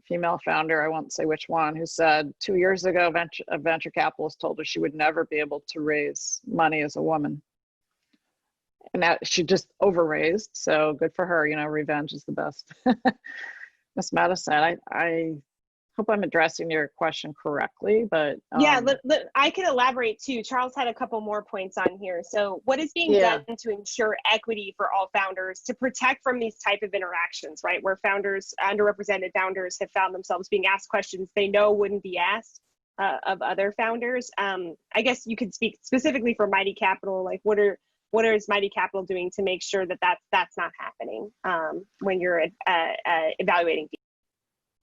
female founder, I won't say which one, who said 2 years ago, a venture capitalist told her she would never be able to raise money as a woman. And that she just overraised. So good for her, revenge is the best. Ms. Madison, I hope I'm addressing your question correctly, but yeah, I can elaborate too. Charles had a couple more points on here. So what is being done to ensure equity for all founders to protect from these type of interactions, right? Where underrepresented founders have found themselves being asked questions they know wouldn't be asked of other founders. I guess you could speak specifically for Mighty Capital, like what is Mighty Capital doing to make sure that that's not happening when you're evaluating?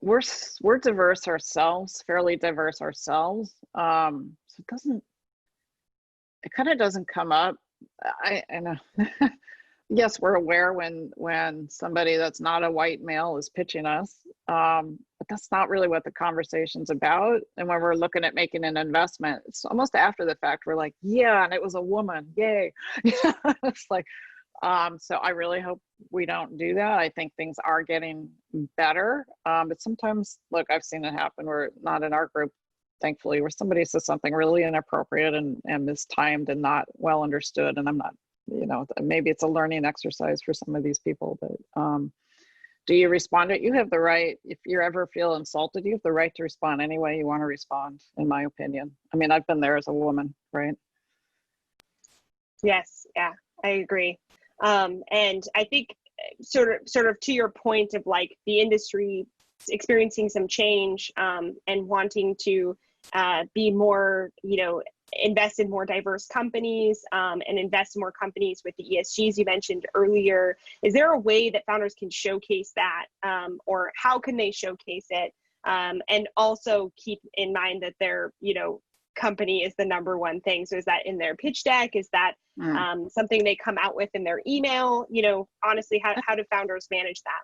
We're diverse ourselves, fairly diverse ourselves. So it kind of doesn't come up. I know. Yes, we're aware when somebody that's not a white male is pitching us, but that's not really what the conversation's about. And when we're looking at making an investment, it's almost after the fact, we're like, yeah, and it was a woman, yay. It's like, so I really hope we don't do that. I think things are getting better. But sometimes, look, I've seen it happen where, not in our group, thankfully, where somebody says something really inappropriate and mistimed and not well understood. And I'm not, maybe it's a learning exercise for some of these people, but do you respond to it? You have the right, if you ever feel insulted, you have the right to respond any way you want to respond, in my opinion. I mean, I've been there as a woman, right? Yes, yeah, I agree. And I think sort of to your point of like the industry experiencing some change and wanting to be more, invest in more diverse companies and invest in more companies with the ESGs you mentioned earlier. Is there a way that founders can showcase that, or how can they showcase it? And also keep in mind that their, company is the number one thing. So is that in their pitch deck? Is that something they come out with in their email? Honestly, how do founders manage that?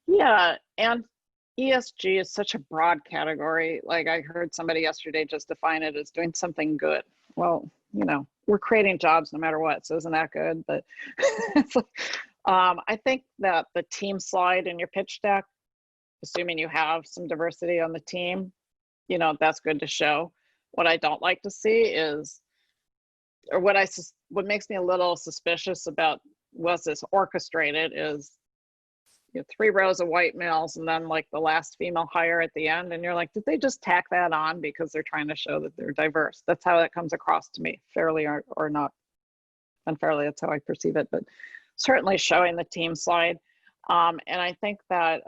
Yeah, and ESG is such a broad category. Like I heard somebody yesterday just define it as doing something good. Well, we're creating jobs no matter what. So isn't that good? But it's like, I think that the team slide in your pitch deck, assuming you have some diversity on the team, you know, that's good to show. What I don't like to see is, or what makes me a little suspicious about, was this orchestrated, is, you know, 3 rows of white males and then like the last female hire at the end, and you're like, did they just tack that on because they're trying to show that they're diverse? That's how that comes across to me, fairly or not unfairly. That's how I perceive it, but certainly showing the team slide. And I think that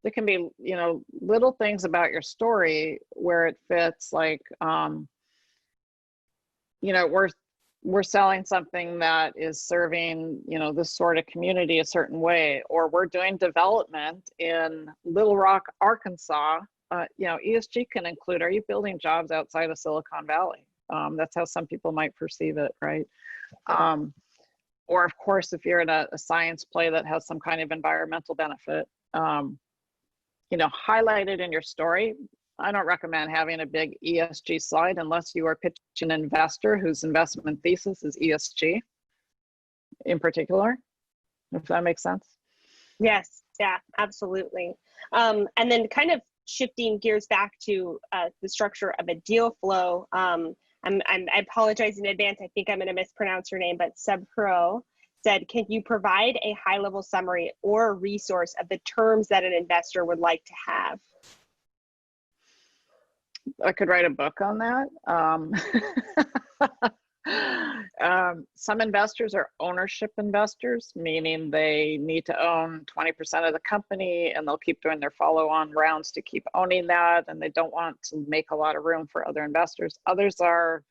there can be, you know, little things about your story where it fits, like, you know, we're selling something that is serving, you know, this sort of community a certain way, or we're doing development in Little Rock, Arkansas. You know, ESG can include, are you building jobs outside of Silicon Valley? That's how some people might perceive it, right? Or of course, if you're in a science play that has some kind of environmental benefit, you know, highlight it in your story. I don't recommend having a big ESG slide unless you are pitching an investor whose investment thesis is ESG in particular, if that makes sense. Yes, yeah, absolutely. And then kind of shifting gears back to the structure of a deal flow. I apologize in advance. I think I'm going to mispronounce your name, but Subpro said, can you provide a high-level summary or resource of the terms that an investor would like to have? I could write a book on that. Some investors are ownership investors, meaning they need to own 20% of the company and they'll keep doing their follow-on rounds to keep owning that, and they don't want to make a lot of room for other investors. Others are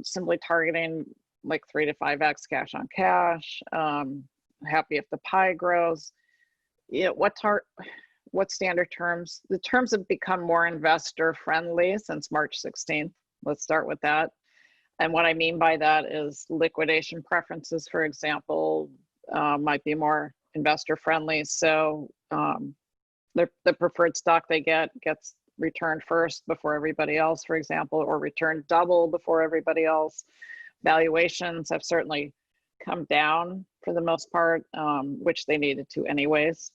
simply targeting like 3 to 5x cash on cash, happy if the pie grows. You know, what standard terms? The terms have become more investor friendly since March 16th. Let's start with that. And what I mean by that is liquidation preferences, for example, might be more investor friendly. So the preferred stock they gets returned first before everybody else, for example, or returned double before everybody else. Valuations have certainly come down for the most part, which they needed to anyways.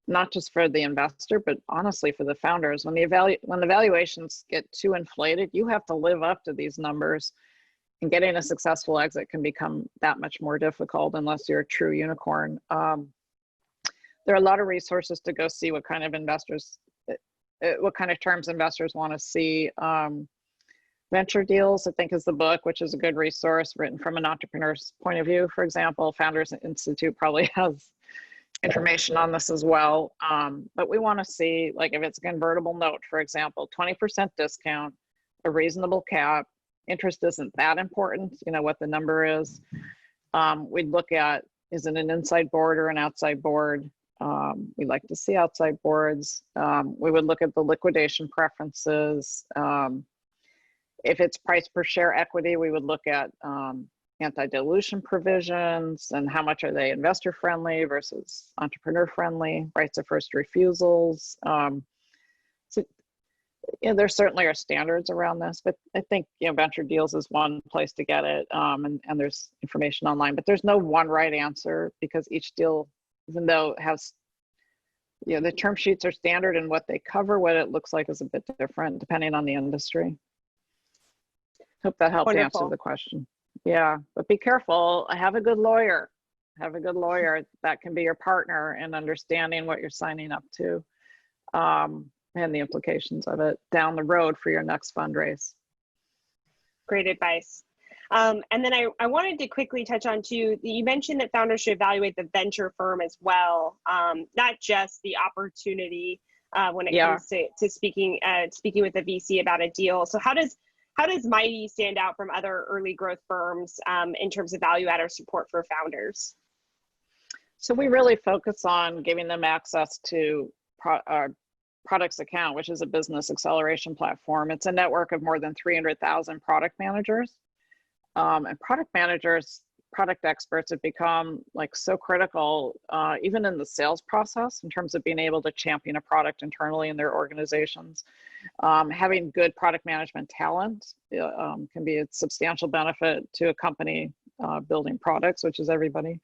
Not just for the investor, but honestly for the founders. When the valuations get too inflated, you have to live up to these numbers, and getting a successful exit can become that much more difficult unless you're a true unicorn. There are a lot of resources to go see what kind of investors, what kind of terms investors want to see. Venture Deals, I think, is the book, which is a good resource written from an entrepreneur's point of view. For example, Founders Institute probably has information on this as well. But we want to see, like, if it's a convertible note, for example, 20% discount, a reasonable cap, interest isn't that important, you know, what the number is. We'd look at, is it an inside board or an outside board? We like to see outside boards. We would look at the liquidation preferences. If it's price per share equity, we would look at anti-dilution provisions and how much are they investor friendly versus entrepreneur friendly, rights of first refusals. So, you know, there certainly are standards around this, but I think, you know, Venture Deals is one place to get it, and there's information online, but there's no one right answer, because each deal, even though it has, you know, the term sheets are standard and what they cover, what it looks like is a bit different depending on the industry. Hope that helped answer the question. Yeah, but be careful. Have a good lawyer. Have a good lawyer that can be your partner in understanding what you're signing up to, and the implications of it down the road for your next fundraise. Great advice. And then I wanted to quickly touch on too, you mentioned that founders should evaluate the venture firm as well, not just the opportunity when it comes to speaking with a VC about a deal. So how does Mighty stand out from other early growth firms in terms of value add or support for founders? So we really focus on giving them access to our Products Account, which is a business acceleration platform. It's a network of more than 300,000 product managers. And product managers, product experts have become like so critical, even in the sales process, in terms of being able to champion a product internally in their organizations. Having good product management talent can be a substantial benefit to a company building products, which is everybody.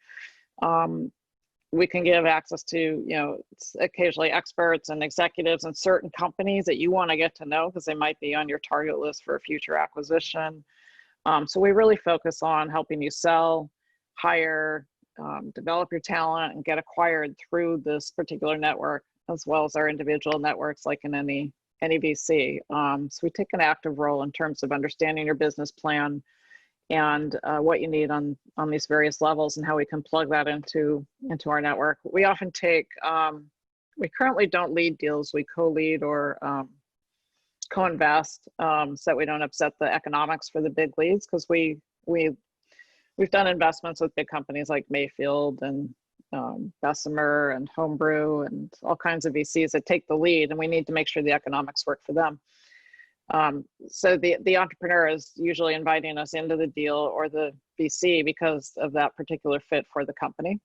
We can give access to, you know, occasionally experts and executives in certain companies that you want to get to know because they might be on your target list for a future acquisition. So we really focus on helping you sell, hire, develop your talent, and get acquired through this particular network, as well as our individual networks like in any VC. So we take an active role in terms of understanding your business plan and what you need on these various levels and how we can plug that into our network. We often take, we currently don't lead deals, we co-lead or co-invest so that we don't upset the economics for the big leads, because we've done investments with big companies like Mayfield and Bessemer and Homebrew and all kinds of VCs that take the lead, and we need to make sure the economics work for them. So the entrepreneur is usually inviting us into the deal or the VC because of that particular fit for the company.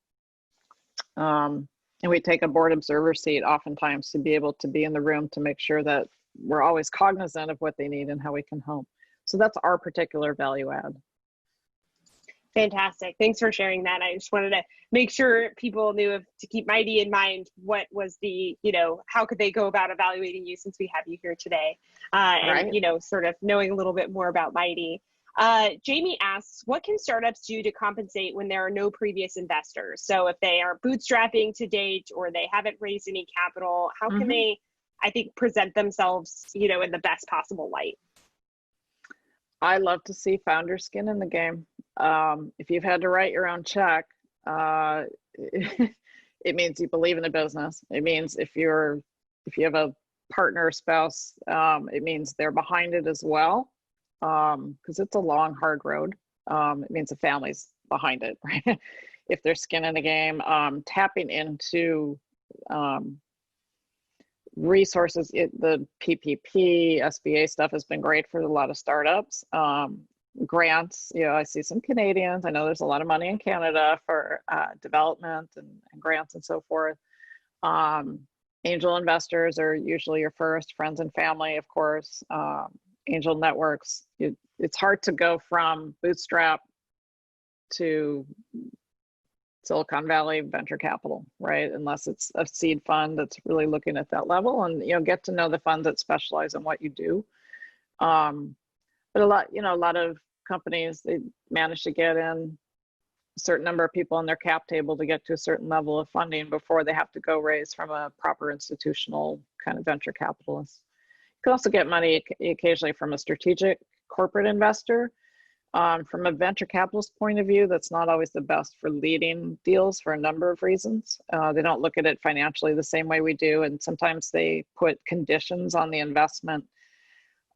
And we take a board observer seat oftentimes to be able to be in the room to make sure that we're always cognizant of what they need and how we can help. So that's our particular value add. Fantastic. Thanks for sharing that. I just wanted to make sure people knew to keep Mighty in mind. What was the, you know, how could they go about evaluating you since we have you here today? And, you know, sort of knowing a little bit more about Mighty. Jamie asks, what can startups do to compensate when there are no previous investors? So if they are bootstrapping to date or they haven't raised any capital, how can they, I think, present themselves, you know, in the best possible light? I love to see founder skin in the game. If you've had to write your own check, it means you believe in the business. It means if you have a partner or spouse, it means they're behind it as well, because it's a long, hard road. It means the family's behind it, right? If there's skin in the game, tapping into resources, the PPP, SBA stuff has been great for a lot of startups. Grants, you know, I see some Canadians. I know there's a lot of money in Canada for development and grants and so forth. Angel investors are usually your first, friends and family, of course. Angel networks. It's hard to go from bootstrap to Silicon Valley venture capital, right? Unless it's a seed fund that's really looking at that level, and you know, get to know the funds that specialize in what you do. But a lot of companies, they manage to get in a certain number of people on their cap table to get to a certain level of funding before they have to go raise from a proper institutional kind of venture capitalist. You can also get money occasionally from a strategic corporate investor. From a venture capitalist point of view, that's not always the best for leading deals for a number of reasons. They don't look at it financially the same way we do, and sometimes they put conditions on the investment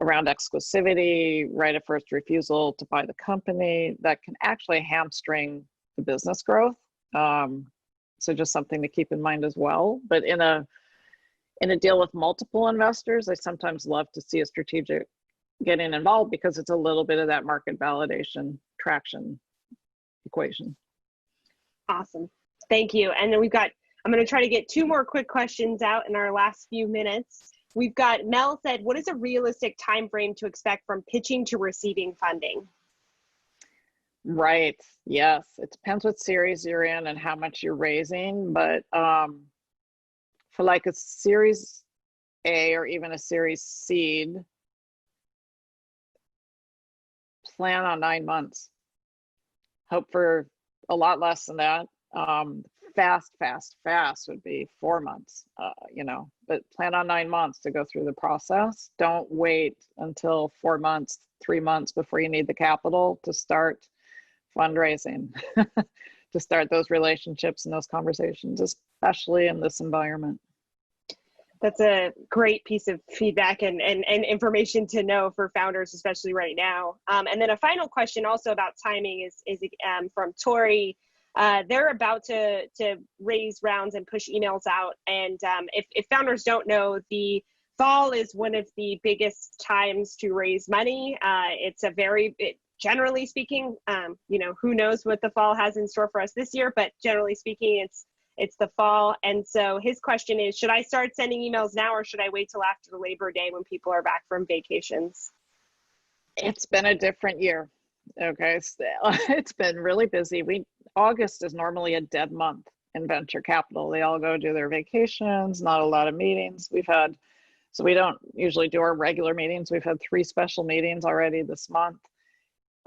around exclusivity, right of first refusal to buy the company, that can actually hamstring the business growth. So just something to keep in mind as well. But in a deal with multiple investors, I sometimes love to see a strategic getting involved because it's a little bit of that market validation traction equation. Awesome. Thank you. And then I'm going to try to get two more quick questions out in our last few minutes. We've got Mel said, what is a realistic time frame to expect from pitching to receiving funding? Right. Yes. It depends what series you're in and how much you're raising. But for like a series A or even a series seed, plan on 9 months. Hope for a lot less than that. Fast would be 4 months, you know, but plan on 9 months to go through the process. Don't wait until 4 months, 3 months before you need the capital to start fundraising, to start those relationships and those conversations, especially in this environment. That's a great piece of feedback and information to know for founders, especially right now. And then a final question also about timing is from Tori. They're about to raise rounds and push emails out. And if founders don't know, the fall is one of the biggest times to raise money. It's generally speaking, you know, who knows what the fall has in store for us this year, but generally speaking, it's the fall. And so his question is, should I start sending emails now or should I wait till after Labor Day when people are back from vacations? It's been a different year. Okay, so it's been really busy. August is normally a dead month in venture capital. They all go do their vacations, not a lot of meetings. So we don't usually do our regular meetings. We've had 3 special meetings already this month.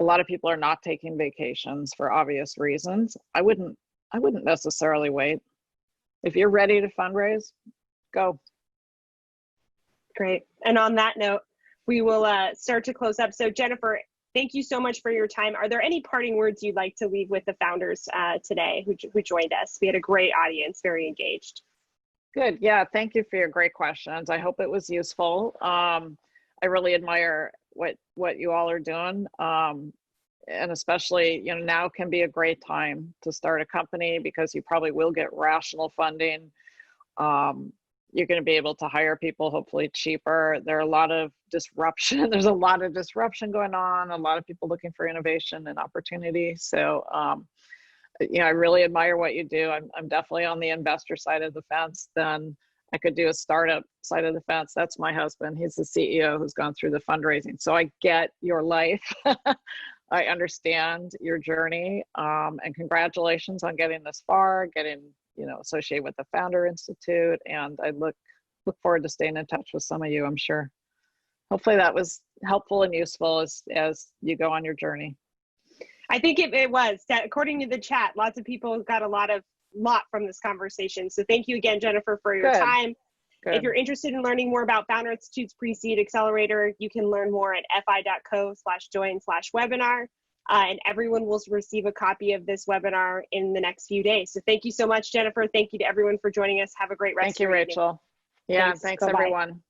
A lot of people are not taking vacations for obvious reasons. I wouldn't necessarily wait. If you're ready to fundraise, go. Great. And on that note, we will start to close up. So Jennifer, thank you so much for your time. Are there any parting words you'd like to leave with the founders today who joined us? We had a great audience, very engaged. Good. Yeah. Thank you for your great questions. I hope it was useful. I really admire what you all are doing. And especially, now can be a great time to start a company because you probably will get rational funding. You're going to be able to hire people hopefully cheaper. There are a lot of disruption. There's a lot of disruption going on, a lot of people looking for innovation and opportunity. So, I really admire what you do. I'm definitely on the investor side of the fence. Then I could do a startup side of the fence. That's my husband. He's the CEO who's gone through the fundraising. So I get your life. I understand your journey, and congratulations on getting this far, getting, associated with the Founder Institute. And I look forward to staying in touch with some of you, I'm sure. Hopefully that was helpful and useful as you go on your journey. I think it was. According to the chat, lots of people got a lot from this conversation. So thank you again, Jennifer, for your time. Good. If you're interested in learning more about Founder Institute's Pre-Seed Accelerator, you can learn more at fi.co/join/webinar. And everyone will receive a copy of this webinar in the next few days. So thank you so much, Jennifer. Thank you to everyone for joining us. Have a great rest of your evening. Thank you, Rachel. Yeah, thanks everyone.